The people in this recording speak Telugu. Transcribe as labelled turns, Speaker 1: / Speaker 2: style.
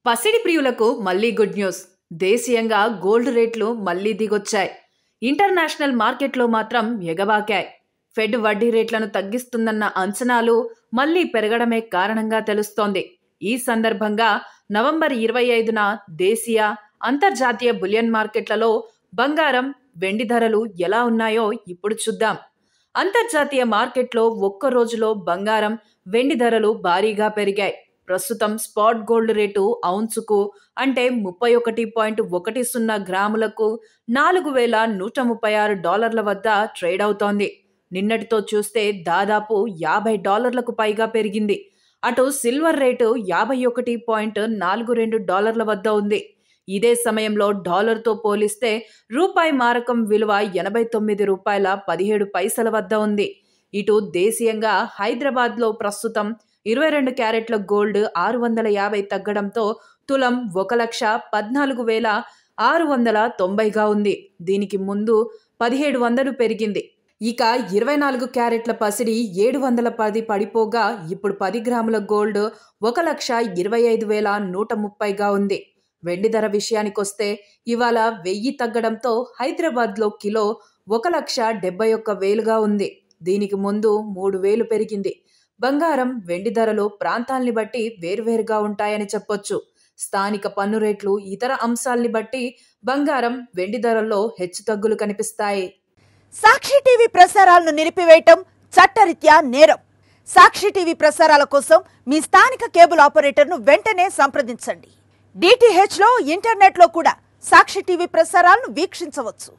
Speaker 1: పసిడి ప్రియులకు మళ్లీ గుడ్ న్యూస్. దేశీయంగా గోల్డ్ రేట్లు మళ్లీ దిగొచ్చాయి. ఇంటర్నేషనల్ మార్కెట్లో మాత్రం ఎగబాకాయి. ఫెడ్ వడ్డీ రేట్లను తగ్గిస్తుందన్న అంచనాలు మళ్లీ పెరగడమే కారణంగా తెలుస్తోంది. ఈ సందర్భంగా నవంబర్ 25న దేశీయ, అంతర్జాతీయ బులియన్ మార్కెట్లలో బంగారం, వెండి ధరలు ఎలా ఉన్నాయో ఇప్పుడు చూద్దాం. అంతర్జాతీయ మార్కెట్లో ఒక్క రోజులో బంగారం, వెండి ధరలు భారీగా పెరిగాయి. ప్రస్తుతం స్పాట్ గోల్డ్ రేటు ఔన్సుకు అంటే 31.10 గ్రాములకు $4,136 వద్ద ట్రేడ్ అవుతోంది. నిన్నటితో చూస్తే దాదాపు $50 పైగా పెరిగింది. అటు సిల్వర్ రేటు $51.42 వద్ద ఉంది. ఇదే సమయంలో డాలర్తో పోలిస్తే రూపాయి మారకం విలువ $89.17 వద్ద ఉంది. ఇటు దేశీయంగా హైదరాబాద్లో ప్రస్తుతం 22 క్యారెట్ల గోల్డ్ 650 తగ్గడంతో తులం 1,14,690గా ఉంది. దీనికి ముందు 1700 పెరిగింది. ఇక 24 క్యారెట్ల పసిడి 710 పడిపోగా ఇప్పుడు 10 గ్రాముల గోల్డ్ 1,25,130గా ఉంది. వెండి ధర విషయానికొస్తే ఇవాళ 1000 తగ్గడంతో హైదరాబాద్లో కిలో 1,71,000గా ఉంది. దీనికి ముందు 3,000 పెరిగింది. బంగారం, వెండి ధరలు ప్రాంతాల్ని బట్టి వేర్వేరుగా ఉంటాయని చెప్పొచ్చు. స్థానిక పన్ను రేట్లు, ఇతర అంశాల్ని బట్టి బంగారం, వెండి ధరల్లో హెచ్చుతగ్గులు కనిపిస్తాయి.
Speaker 2: సాక్షి టీవీ ప్రసారాలను నిలిపివేయటం చట్టరీత్యా నేరం. సాక్షి టీవీ ప్రసారాల కోసం మీ స్థానిక కేబుల్ ఆపరేటర్ను వెంటనే సంప్రదించండి. DTH లో, ఇంటర్నెట్లో కూడా సాక్షి టీవీ ప్రసారాలను వీక్షించవచ్చు.